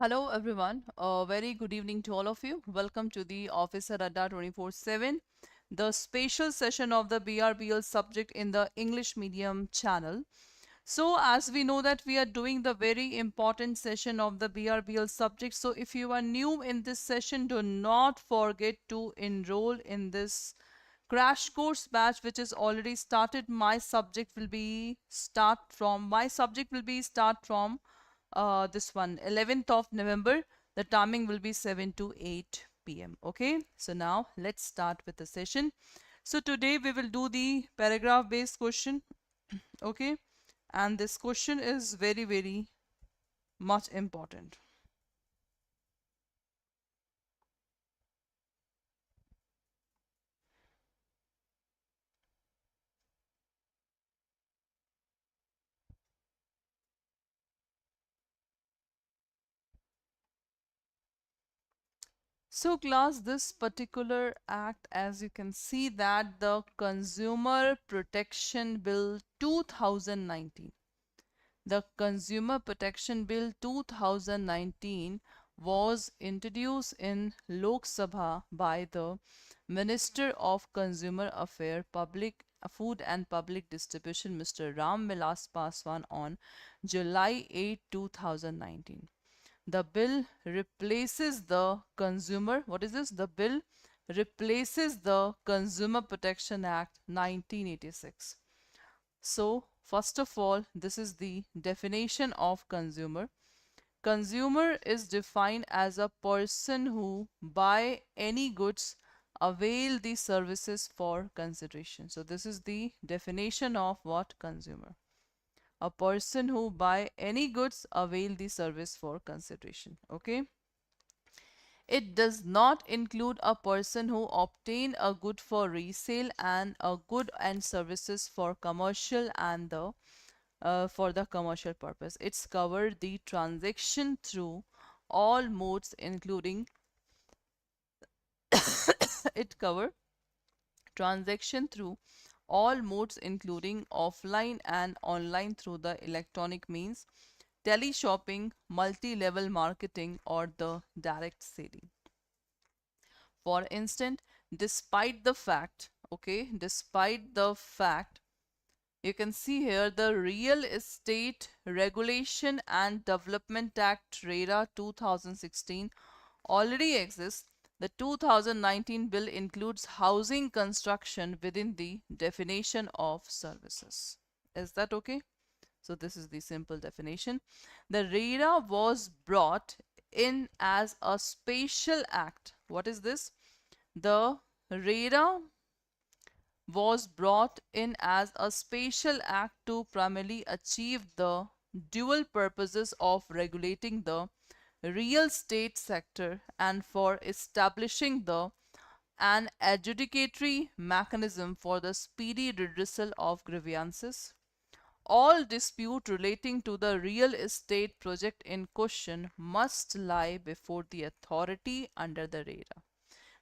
Hello everyone, a very good evening to all of you. Welcome to the Officer Adda 24/7, the special session of the BRBL subject in the English medium channel. So as we know that we are doing the very important session of the BRBL subject. So if you are new in this session, do not forget to enroll in this crash course batch which is already started. My subject will be start from this one 11th of November. The timing will be 7 to 8 p.m. Okay, so now let's start with the session. So today we will do the paragraph based question. Okay, and this question is very much important. So class, this particular act, as you can see, that the Consumer Protection Bill 2019, the Consumer Protection Bill 2019 was introduced in Lok Sabha by the Minister of Consumer Affairs, Public Food and Public Distribution, Mr. Ram Vilas Paswan, on July 8, 2019. The bill replaces the consumer. What is this? The bill replaces the Consumer Protection Act 1986. So, first of all, this is the definition of consumer. Consumer is defined as a person who buy any goods, avail the services for consideration. So this is the definition of what consumer. A person who buy any goods, avail the service for consideration. Okay. It does not include a person who obtain a good for resale and a good and services for commercial and the for the commercial purpose. It's covered the transaction through all modes including it cover transaction through all modes including offline and online through the electronic means, tele-shopping, multi-level marketing or the direct selling. For instance, despite the fact, you can see here the Real Estate Regulation and Development Act RERA 2016 already exists. The 2019 bill includes housing construction within the definition of services. Is that okay? So this is the simple definition. The RERA was brought in as a special act. What is this? The RERA was brought in as a special act to primarily achieve the dual purposes of regulating the real estate sector and for establishing an adjudicatory mechanism for the speedy redressal of grievances. All dispute relating to the real estate project in question must lie before the authority under the RERA.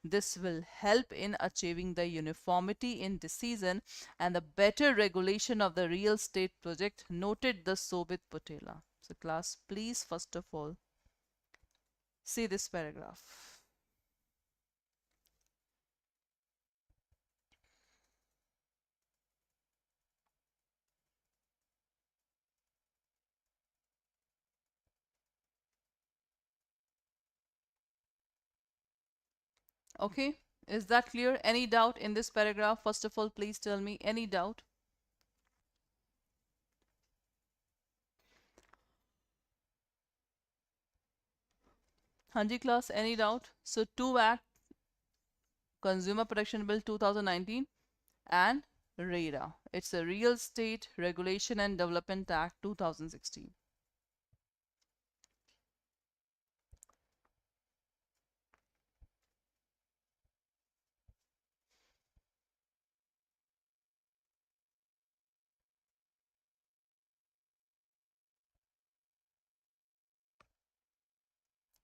This will help in achieving the uniformity in decision and the better regulation of the real estate project, noted the Sobit Putela. So class, please first of all see this paragraph. Okay, is that clear? Any doubt in this paragraph? First of all, please tell me any doubt. Hanji class, any doubt? So 2 Act, Consumer Protection Bill 2019 and RERA. It's a Real Estate Regulation and Development Act 2016.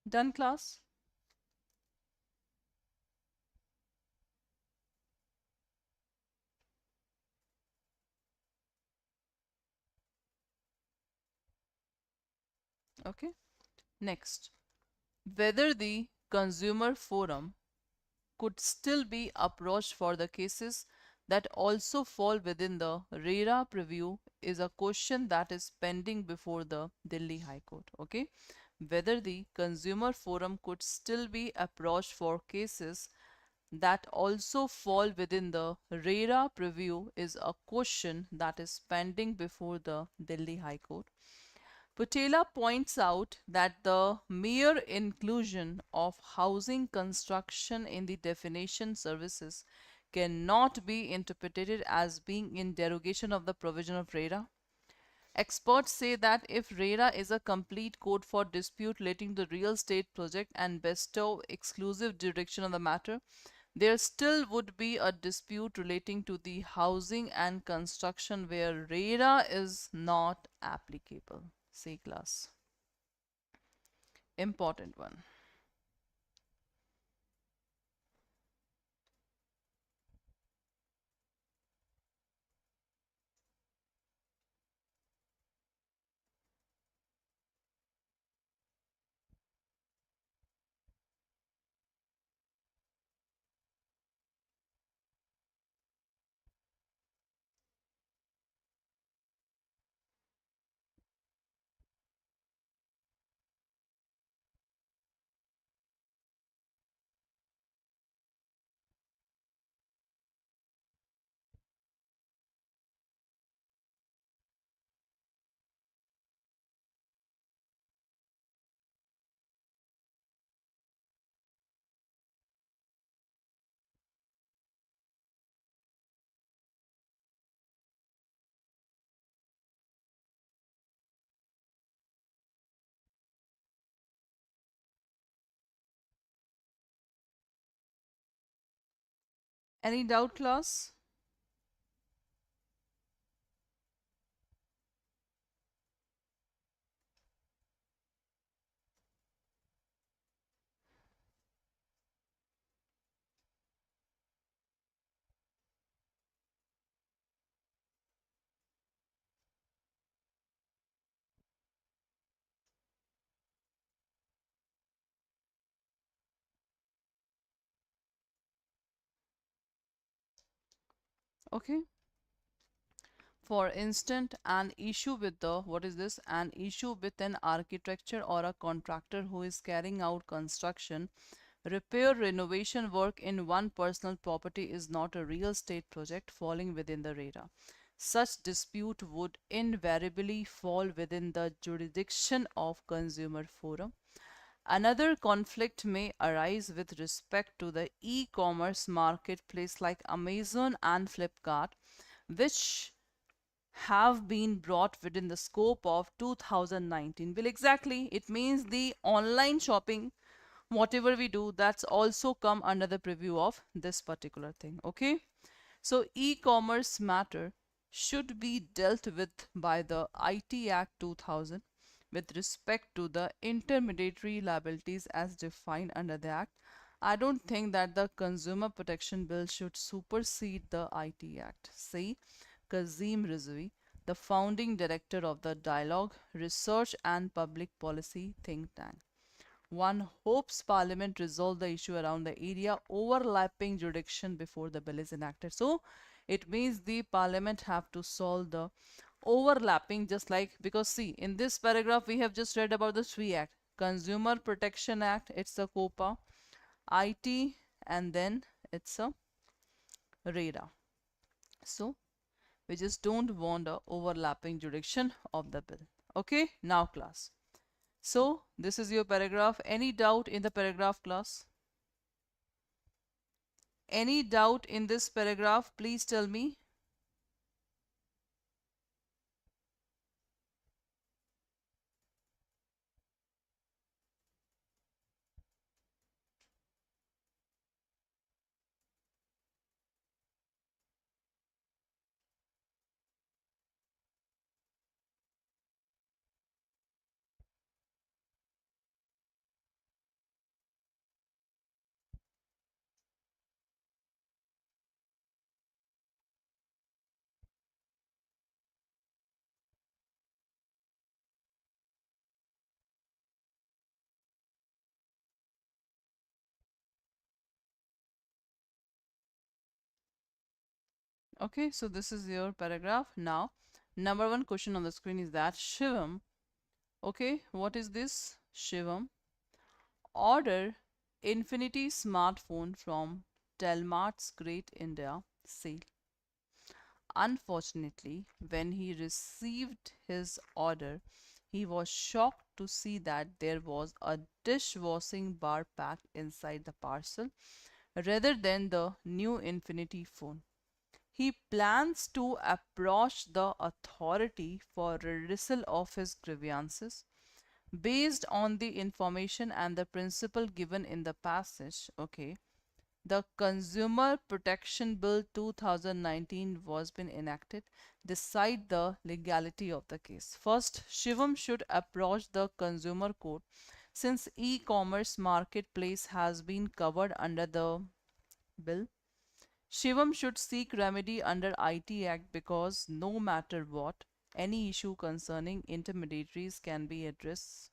Done class? Okay. Next. whether the consumer forum could still be approached for the cases that also fall within the RERA preview is a question that is pending before the Delhi High Court. Okay, whether the consumer forum could still be approached for cases that also fall within the RERA preview is a question that is pending before the Delhi High Court. Putela points out that the mere inclusion of housing construction in the definition services cannot be interpreted as being in derogation of the provision of RERA. Experts say that if RERA is a complete code for dispute relating to the real estate project and bestow exclusive jurisdiction on the matter, there still would be a dispute relating to the housing and construction where RERA is not applicable. C class. Important one. Any doubt, class? Okay. For instance, an issue with the, what is this? An issue with an architecture or a contractor who is carrying out construction, repair, renovation work in one personal property is not a real estate project falling within the RERA. Such dispute would invariably fall within the jurisdiction of consumer forum. Another conflict may arise with respect to the e-commerce marketplace like Amazon and Flipkart, which have been brought within the scope of 2019. Well, exactly, it means the online shopping, whatever we do, that's also come under the preview of this particular thing. Okay, so e-commerce matter should be dealt with by the IT Act 2000 with respect to the intermediary liabilities as defined under the Act. I don't think that the Consumer Protection Bill should supersede the IT Act. See, Kazim Rizvi, the founding director of the Dialogue, Research and Public Policy think tank. One hopes Parliament resolve the issue around the area overlapping jurisdiction before the bill is enacted. So it means the Parliament have to solve the overlapping, just like, because see, in this paragraph we have just read about the three act: Consumer Protection Act, it's a COPA, IT, and then it's a RERA. So we just don't want a overlapping jurisdiction of the bill. Okay, now class. So this is your paragraph. Any doubt in the paragraph, class? Any doubt in this paragraph? Please tell me. Okay, so this is your paragraph. Now, number one question on the screen is that Shivam, okay, what is this? Shivam, order Infinity smartphone from Telmart's Great India sale. Unfortunately, when he received his order, he was shocked to see that there was a dishwashing bar pack inside the parcel rather than the new Infinity phone. He plans to approach the authority for reversal of his grievances based on the information and the principle given in the passage. Okay, the Consumer Protection Bill 2019 was been enacted. Decide the legality of the case. First, Shivam should approach the Consumer Court since e-commerce marketplace has been covered under the bill. Shivam should seek remedy under IT Act because no matter what, any issue concerning intermediaries can be addressed.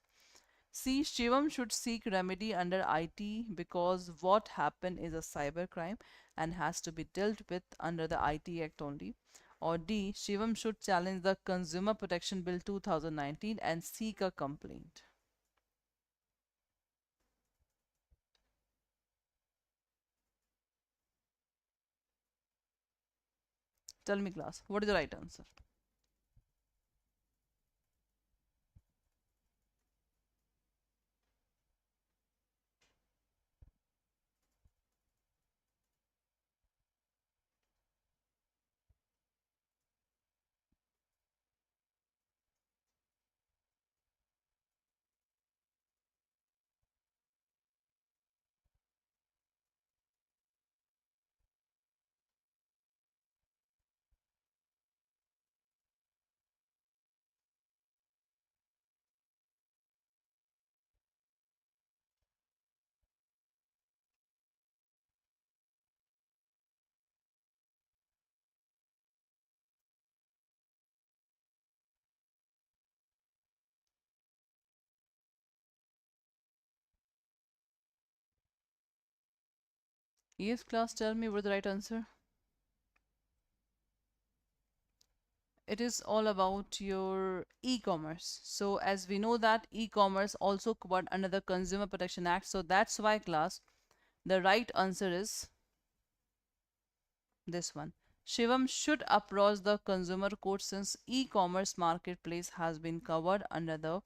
See, Shivam should seek remedy under IT because what happened is a cybercrime and has to be dealt with under the IT Act only. Or D, Shivam should challenge the Consumer Protection Bill 2019 and seek a complaint. Tell me, class, what is the right answer? Yes, class, tell me what is the right answer. It is all about your e-commerce. So as we know that e-commerce also covered under the Consumer Protection Act. So that's why, class, the right answer is this one. Shivam should approach the consumer court since e-commerce marketplace has been covered under the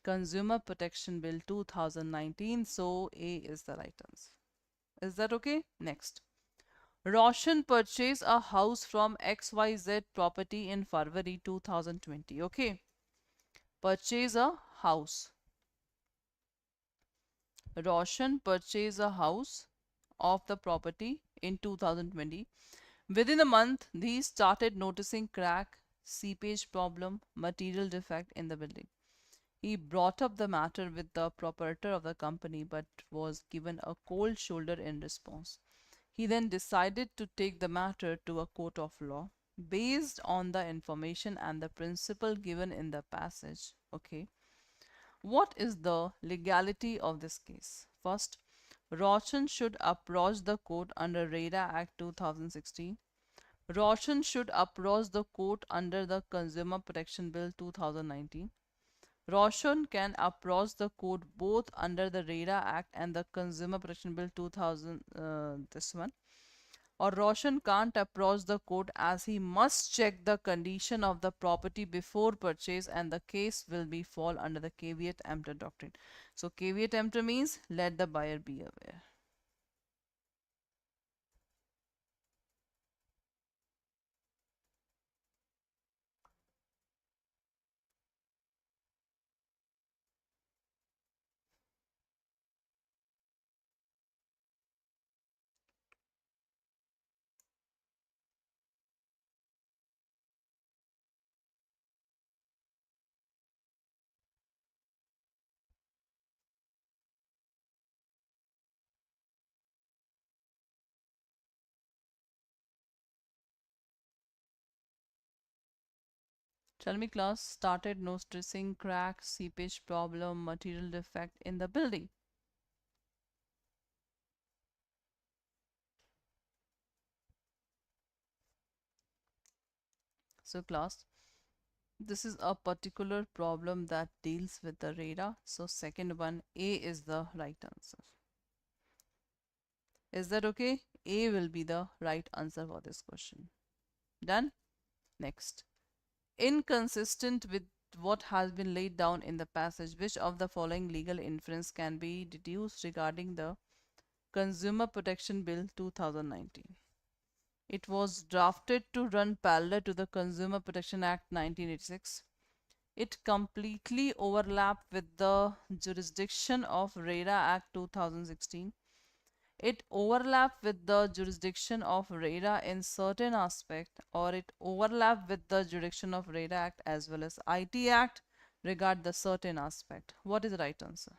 Consumer Protection Bill 2019. So A is the right answer. Is that okay? Next. Roshan purchased a house from XYZ property in February 2020. Okay. Purchase a house. Roshan purchased a house of the property in 2020. Within a month, he started noticing crack, seepage problem, material defect in the building. He brought up the matter with the proprietor of the company but was given a cold shoulder in response. He then decided to take the matter to a court of law based on the information and the principle given in the passage. Okay. What is the legality of this case? First, Roshan should approach the court under RERA Act 2016. Roshan should approach the court under the Consumer Protection Bill 2019. Roshan can approach the court both under the RERA Act and the Consumer Protection Bill 2000, this one. Or Roshan can't approach the court as he must check the condition of the property before purchase and the case will be fall under the caveat emptor doctrine. So caveat emptor means let the buyer be aware. Tell me, class, started noticing crack, seepage problem, material defect in the building. So class, this is a particular problem that deals with the radar. So second one, A is the right answer. Is that okay? A will be the right answer for this question. Done? Next. Inconsistent with what has been laid down in the passage, which of the following legal inference can be deduced regarding the Consumer Protection Bill 2019? It was drafted to run parallel to the Consumer Protection Act 1986. It completely overlapped with the jurisdiction of RERA Act 2016. It overlapped with the jurisdiction of RERA in certain aspect, or it overlapped with the jurisdiction of RERA Act as well as IT Act regard the certain aspect. What is the right answer?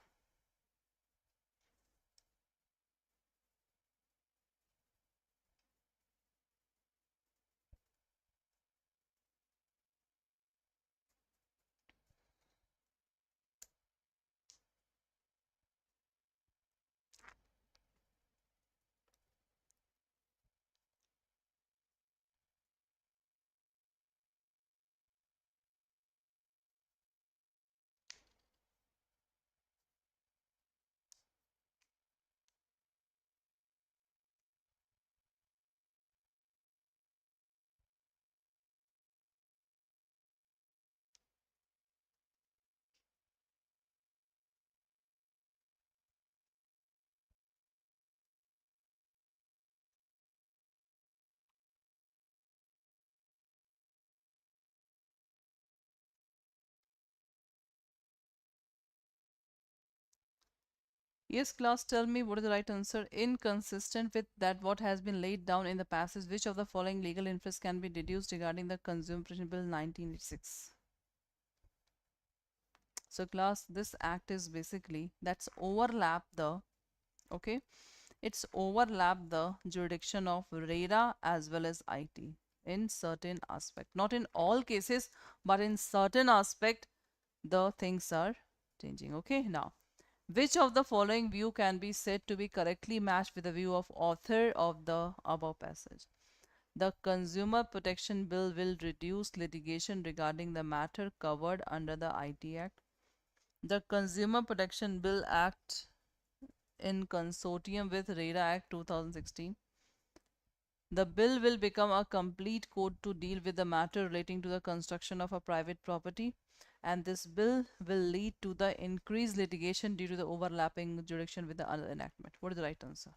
Yes, class, tell me what is the right answer. Inconsistent with that what has been laid down in the passage, which of the following legal inference can be deduced regarding the Consumer Protection Bill 1986? So class, this act is basically that's overlap the, okay, it's overlap the jurisdiction of RERA as well as IT in certain aspect. Not in all cases, but in certain aspect, the things are changing. Okay, now, which of the following view can be said to be correctly matched with the view of author of the above passage? The Consumer Protection Bill will reduce litigation regarding the matter covered under the IT Act. The Consumer Protection Bill Act in consortium with RERA Act 2016. The bill will become a complete code to deal with the matter relating to the construction of a private property, and this bill will lead to the increased litigation due to the overlapping jurisdiction with the other enactment. What is the right answer?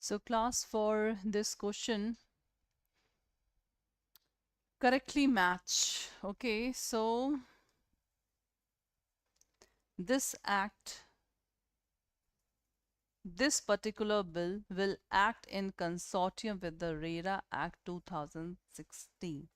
So class, for this question, correctly match. Okay, so this act, this particular bill will act in consortium with the RERA Act 2016.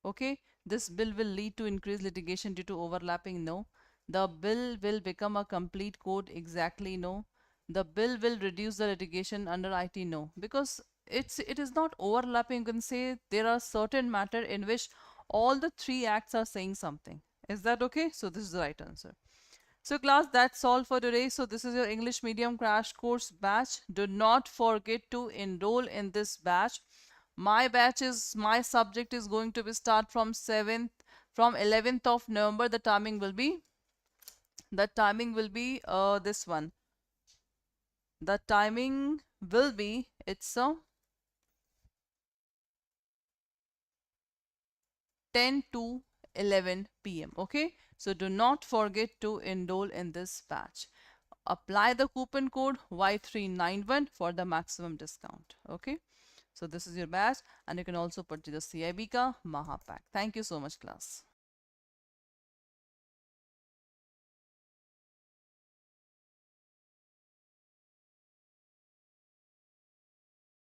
Okay, this bill will lead to increased litigation due to overlapping. No. The bill will become a complete code. Exactly. No. The bill will reduce the litigation under IT. No, because it is not overlapping. You can say there are certain matter in which all the three acts are saying something. Is that okay? So this is the right answer. So class, that's all for today. So this is your English medium crash course batch. Do not forget to enroll in this batch. My subject is going to be start from 11th of November. The timing will be this one. The timing will be, it's 10 to 11 p.m. Okay, so do not forget to enroll in this batch. Apply the coupon code Y391 for the maximum discount. Okay, so this is your batch, and you can also purchase the CAIIB ka Mahapack. Thank you so much, class.